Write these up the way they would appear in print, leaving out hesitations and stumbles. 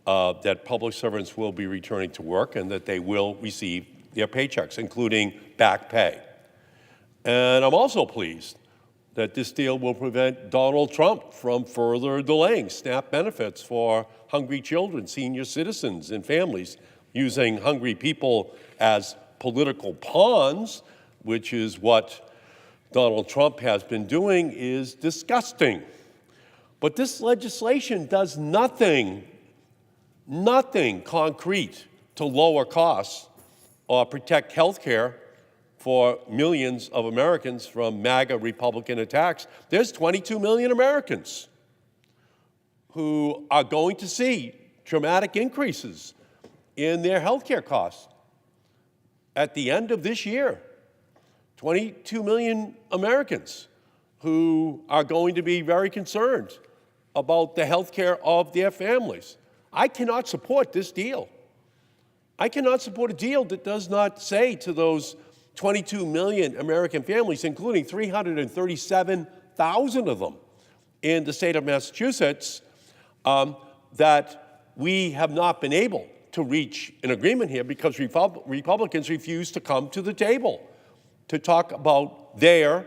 that public servants will be returning to work and that they will receive their paychecks, including back pay. And I'm also pleased that this deal will prevent Donald Trump from further delaying SNAP benefits for hungry children, senior citizens, and families, using hungry people as political pawns, which is what Donald Trump has been doing, is disgusting. But this legislation does nothing concrete to lower costs or protect health care for millions of Americans from MAGA Republican attacks. There's 22 million Americans who are going to see dramatic increases in their health care costs at the end of this year. 22 million Americans who are going to be very concerned about the health care of their families. I cannot support this deal. I cannot support a deal that does not say to those 22 million American families, including 337,000 of them in the state of Massachusetts, that we have not been able to reach an agreement here because Republicans refuse to come to the table to talk about their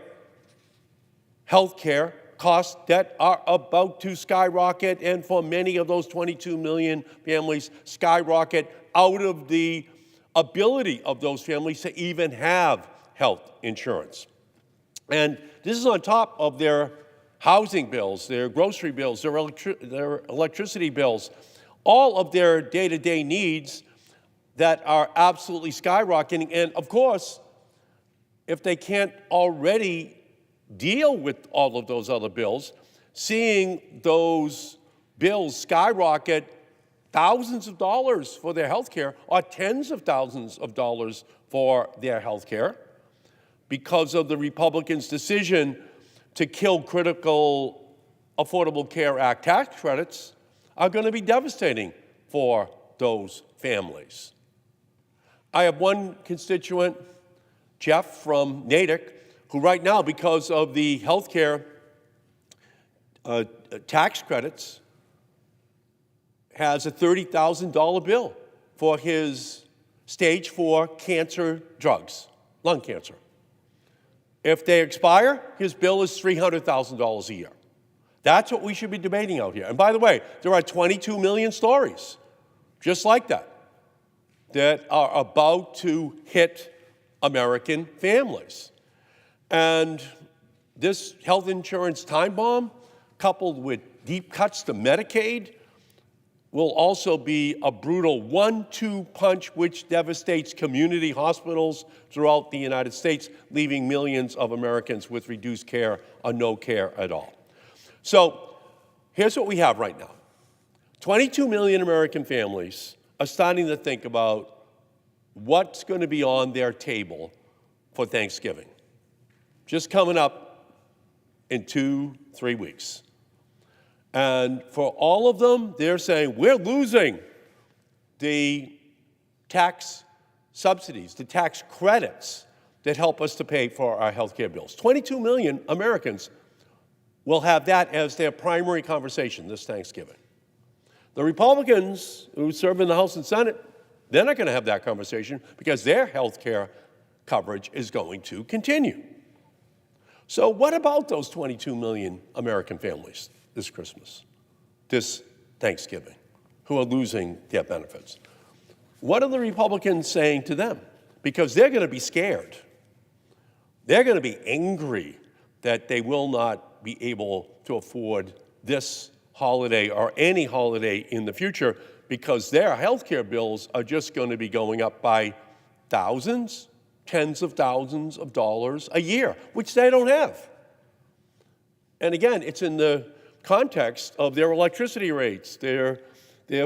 health care costs that are about to skyrocket, and for many of those 22 million families, skyrocket out of the ability of those families to even have health insurance. And this is on top of their housing bills, their grocery bills, their electricity bills, all of their day-to-day needs that are absolutely skyrocketing. And of course, if they can't already deal with all of those other bills, seeing those bills skyrocket thousands of dollars for their health care or tens of thousands of dollars for their health care because of the Republicans' decision to kill critical Affordable Care Act tax credits, are going to be devastating for those families. I have one constituent, Jeff from Natick, who right now, because of the health care tax credits, has a $30,000 bill for his stage 4 cancer drugs, lung cancer. If they expire, his bill is $300,000 a year. That's what we should be debating out here. And by the way, there are 22 million stories just like that that are about to hit American families. And this health insurance time bomb, coupled with deep cuts to Medicaid, will also be a brutal 1-2 punch which devastates community hospitals throughout the United States, leaving millions of Americans with reduced care or no care at all. So here's what we have right now. 22 million American families are starting to think about what's going to be on their table for Thanksgiving, just coming up in 2-3 weeks. And for all of them, they're saying, we're losing the tax subsidies, the tax credits that help us to pay for our health care bills. 22 million Americans will have that as their primary conversation this Thanksgiving. The Republicans who serve in the House and Senate, they're not going to have that conversation because their health care coverage is going to continue. So what about those 22 million American families this Christmas, this Thanksgiving, who are losing their benefits? What are the Republicans saying to them? Because they're going to be scared. They're going to be angry that they will not be able to afford this holiday or any holiday in the future because their health care bills are just going to be going up by thousands, tens of thousands of dollars a year, which they don't have. And again, it's in the context of their electricity rates, their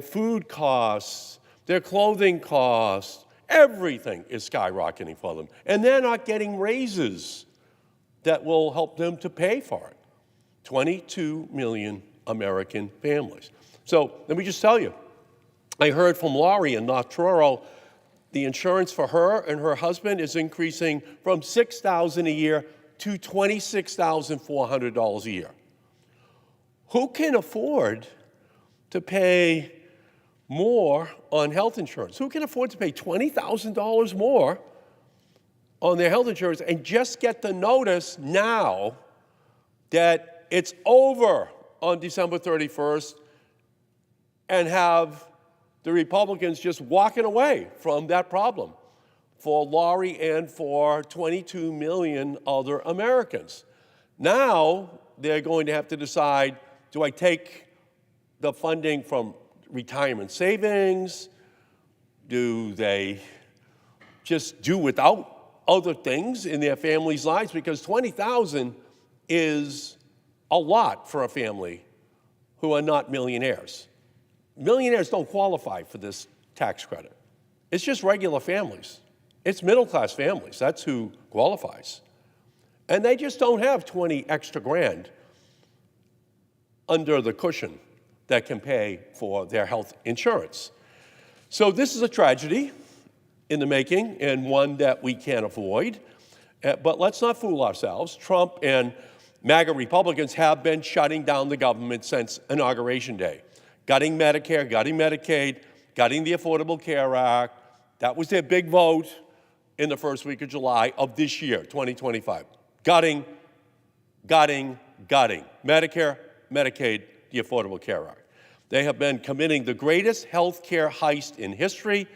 food costs, their clothing costs. Everything is skyrocketing for them. And they're not getting raises that will help them to pay for it. 22 million American families. So let me just tell you, I heard from Laurie in North Truro, the insurance for her and her husband is increasing from $6,000 a year to $26,400 a year. Who can afford to pay more on health insurance? Who can afford to pay $20,000 more on their health insurance and just get the notice now that it's over on December 31st and have the Republicans just walking away from that problem for Lori and for 22 million other Americans? Now they're going to have to decide, do I take the funding from retirement savings? Do they just do without other things in their families' lives? Because $20,000 is a lot for a family who are not millionaires. Millionaires don't qualify for this tax credit. It's just regular families. It's middle-class families. That's who qualifies. And they just don't have 20 extra grand under the cushion that can pay for their health insurance. So this is a tragedy in the making, and one that we can't avoid. But let's not fool ourselves. Trump and MAGA Republicans have been shutting down the government since Inauguration Day. Gutting Medicare, gutting Medicaid, gutting the Affordable Care Act. That was their big vote in the first week of July of this year, 2025. Gutting, gutting, gutting. Medicare, Medicaid, the Affordable Care Act. They have been committing the greatest health care heist in history,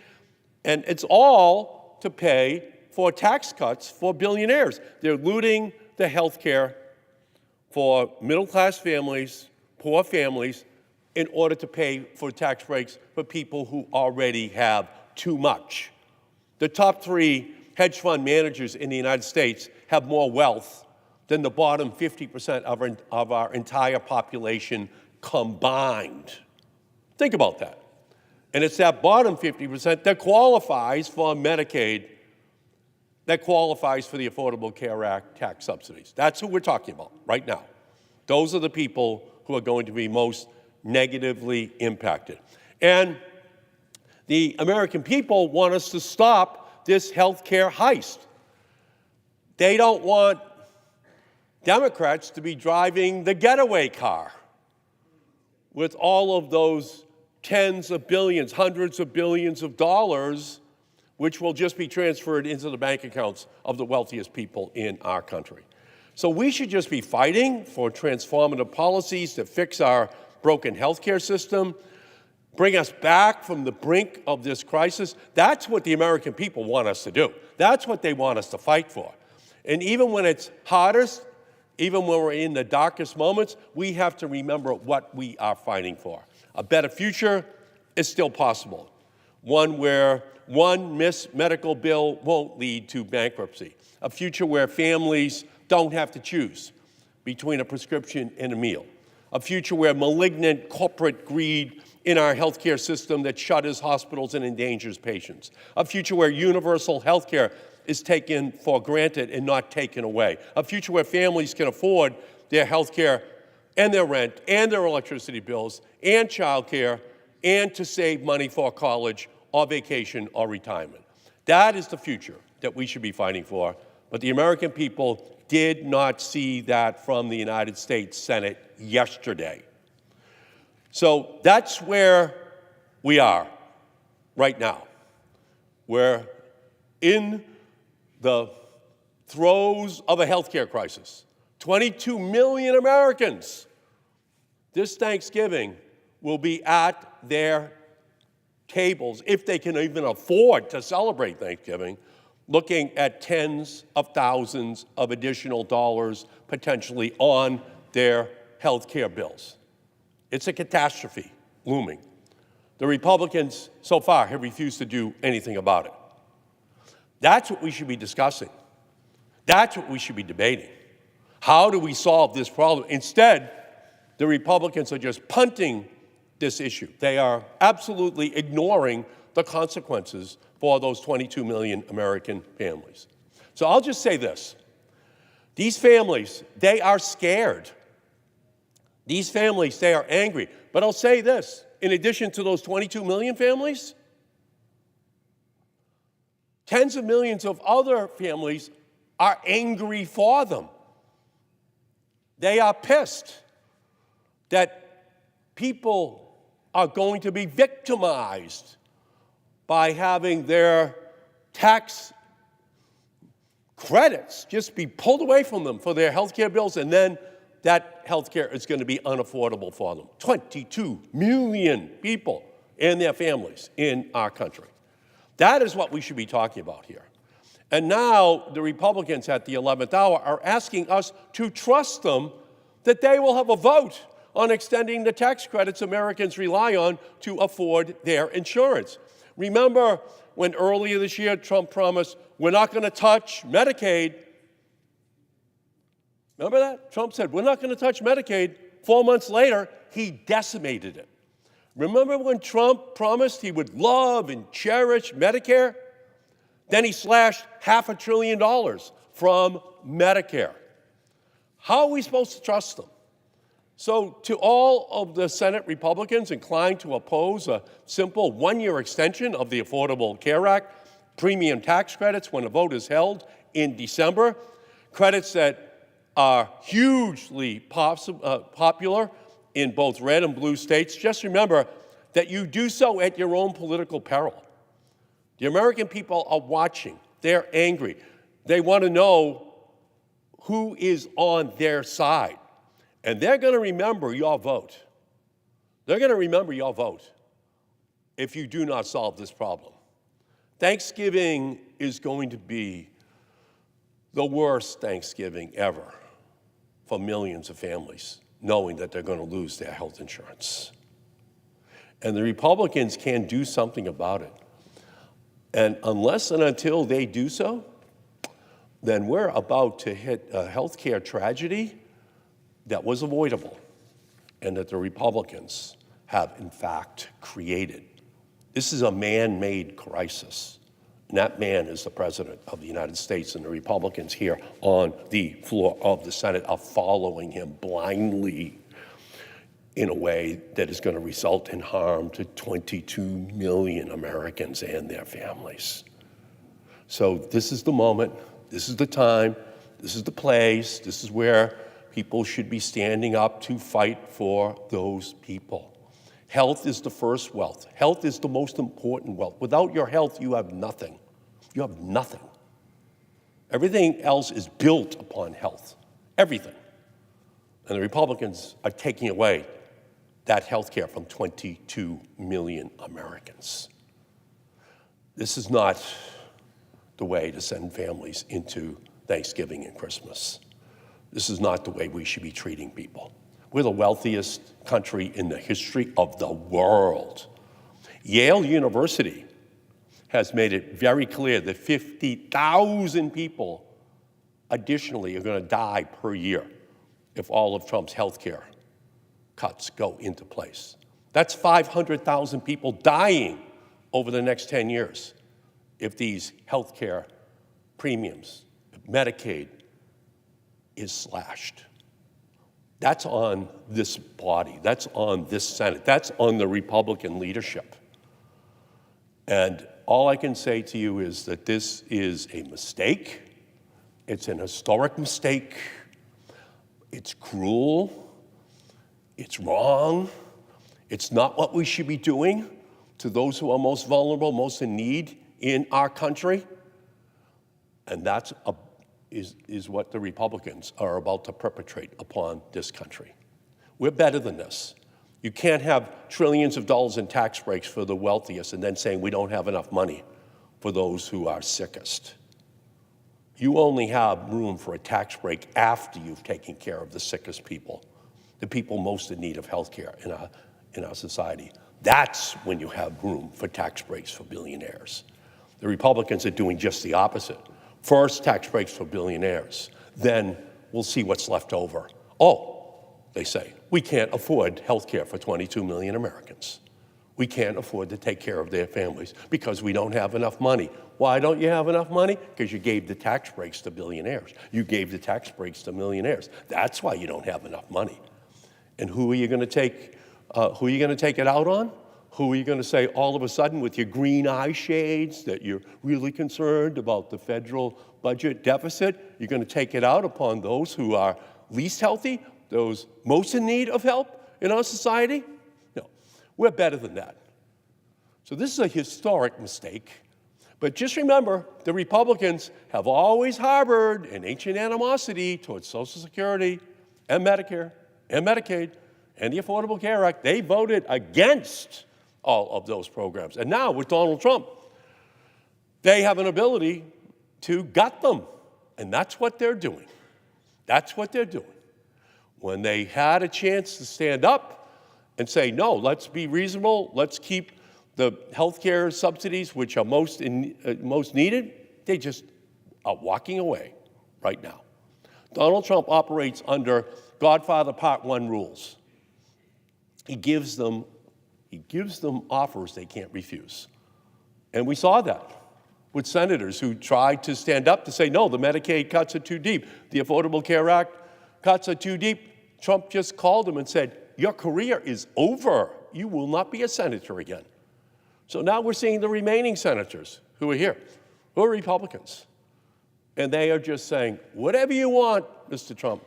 and it's all to pay for tax cuts for billionaires. They're looting the health care for middle-class families, poor families, in order to pay for tax breaks for people who already have too much. The top 3 hedge fund managers in the United States have more wealth than the bottom 50% of our entire population combined. Think about that. And it's that bottom 50% that qualifies for Medicaid, that qualifies for the Affordable Care Act tax subsidies. That's who we're talking about right now. Those are the people who are going to be most negatively impacted. And the American people want us to stop this health care heist. They don't want Democrats to be driving the getaway car with all of those tens of billions, hundreds of billions of dollars, which will just be transferred into the bank accounts of the wealthiest people in our country. So we should just be fighting for transformative policies to fix our broken healthcare system, bring us back from the brink of this crisis. That's what the American people want us to do. That's what they want us to fight for. And even when it's hardest, even when we're in the darkest moments, we have to remember what we are fighting for. A better future is still possible. One where one missed medical bill won't lead to bankruptcy. A future where families don't have to choose between a prescription and a meal. A future where malignant corporate greed in our healthcare system that shutters hospitals and endangers patients. A future where universal healthcare is taken for granted and not taken away. A future where families can afford their healthcare and their rent and their electricity bills and childcare and to save money for college or vacation or retirement. That is the future that we should be fighting for. But the American people did not see that from the United States Senate yesterday. So that's where we are right now. We're in the throes of a healthcare crisis. 22 million Americans this Thanksgiving will be at their tables, if they can even afford to celebrate Thanksgiving, looking at tens of thousands of additional dollars potentially on their health care bills. It's a catastrophe looming. The Republicans so far have refused to do anything about it. That's what we should be discussing. That's what we should be debating. How do we solve this problem? Instead, the Republicans are just punting this issue. They are absolutely ignoring the consequences for those 22 million American families. So I'll just say this. These families, they are scared. These families, they are angry. But I'll say this, in addition to those 22 million families, tens of millions of other families are angry for them. They are pissed that people are going to be victimized by having their tax credits just be pulled away from them for their health care bills, and then that health care is going to be unaffordable for them. 22 million people and their families in our country. That is what we should be talking about here. And now the Republicans at the 11th hour are asking us to trust them that they will have a vote on extending the tax credits Americans rely on to afford their insurance. Remember when earlier this year Trump promised, we're not going to touch Medicaid. Remember that? Trump said, we're not going to touch Medicaid. 4 months later, he decimated it. Remember when Trump promised he would love and cherish Medicare? Then he slashed $500 billion from Medicare. How are we supposed to trust them? So to all of the Senate Republicans inclined to oppose a simple one-year extension of the Affordable Care Act, premium tax credits when a vote is held in December, credits that are hugely popular in both red and blue states, just remember that you do so at your own political peril. The American people are watching. They're angry. They want to know who is on their side. And they're going to remember your vote. They're going to remember your vote if you do not solve this problem. Thanksgiving is going to be the worst Thanksgiving ever for millions of families, knowing that they're going to lose their health insurance. And the Republicans can do something about it. And unless and until they do so, then we're about to hit a healthcare tragedy that was avoidable and that the Republicans have, in fact, created. This is a man-made crisis. And that man is the President of the United States, and the Republicans here on the floor of the Senate are following him blindly in a way that is going to result in harm to 22 million Americans and their families. So this is the moment, this is the time, this is the place, this is where people should be standing up to fight for those people. Health is the first wealth. Health is the most important wealth. Without your health, you have nothing. You have nothing. Everything else is built upon health. Everything. And the Republicans are taking away that health care from 22 million Americans. This is not the way to send families into Thanksgiving and Christmas. This is not the way we should be treating people. We're the wealthiest country in the history of the world. Yale University has made it very clear that 50,000 people additionally are going to die per year if all of Trump's health care cuts go into place. That's 500,000 people dying over the next 10 years if these health care premiums, if Medicaid is slashed. That's on this body. That's on this Senate. That's on the Republican leadership. And all I can say to you is that this is a mistake. It's an historic mistake. It's cruel. It's wrong. It's not what we should be doing to those who are most vulnerable, most in need in our country. And that's is what the Republicans are about to perpetrate upon this country. We're better than this. You can't have trillions of dollars in tax breaks for the wealthiest and then saying we don't have enough money for those who are sickest. You only have room for a tax break after you've taken care of the sickest people, the people most in need of health care in our society. That's when you have room for tax breaks for billionaires. The Republicans are doing just the opposite. First, tax breaks for billionaires. Then we'll see what's left over. Oh, they say, we can't afford health care for 22 million Americans. We can't afford to take care of their families because we don't have enough money. Why don't you have enough money? Because you gave the tax breaks to billionaires. You gave the tax breaks to millionaires. That's why you don't have enough money. And who are you going to take it out on? Who are you going to say all of a sudden with your green eye shades that you're really concerned about the federal budget deficit? You're going to take it out upon those who are least healthy, those most in need of help in our society? No. We're better than that. So this is a historic mistake. But just remember, the Republicans have always harbored an ancient animosity towards Social Security and Medicare and Medicaid and the Affordable Care Act. They voted against all of those programs. And now with Donald Trump, they have an ability to gut them. And that's what they're doing. That's what they're doing. When they had a chance to stand up and say, no, let's be reasonable, let's keep the health care subsidies, which are most needed, they just are walking away right now. Donald Trump operates under Godfather Part 1 rules. He gives them offers they can't refuse. And we saw that with senators who tried to stand up to say, no, the Medicaid cuts are too deep. The Affordable Care Act cuts are too deep. Trump just called them and said, your career is over. You will not be a senator again. So now we're seeing the remaining senators who are here, who are Republicans. And they are just saying, whatever you want, Mr. Trump,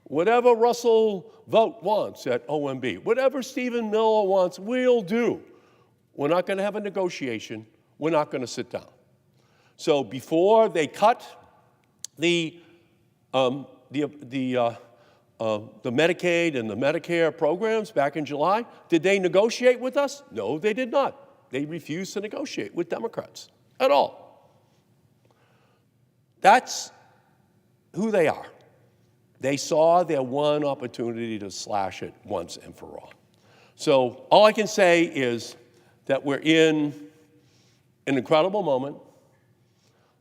whatever Russell Vought wants at OMB, whatever Stephen Miller wants, we'll do. We're not going to have a negotiation. We're not going to sit down. So before they cut the Medicaid and the Medicare programs back in July, did they negotiate with us? No, they did not. They refused to negotiate with Democrats at all. That's who they are. They saw their one opportunity to slash it once and for all. So all I can say is that we're in an incredible moment.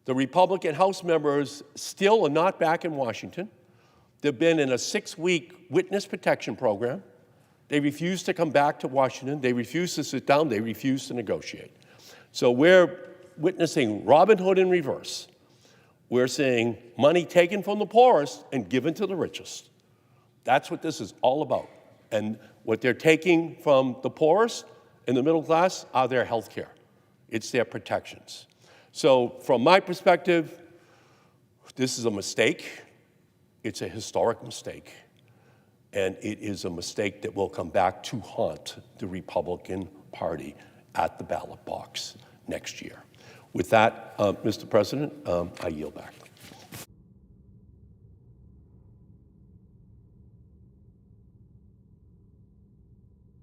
The Republican House members still are not back in Washington. They've been in a 6-week witness protection program. They refuse to come back to Washington. They refuse to sit down. They refuse to negotiate. So we're witnessing Robin Hood in reverse. We're seeing money taken from the poorest and given to the richest. That's what this is all about. And what they're taking from the poorest and the middle class are their health care. It's their protections. So from my perspective, this is a mistake. It's a historic mistake. And it is a mistake that will come back to haunt the Republican Party at the ballot box next year. With that, Mr. President, I yield back.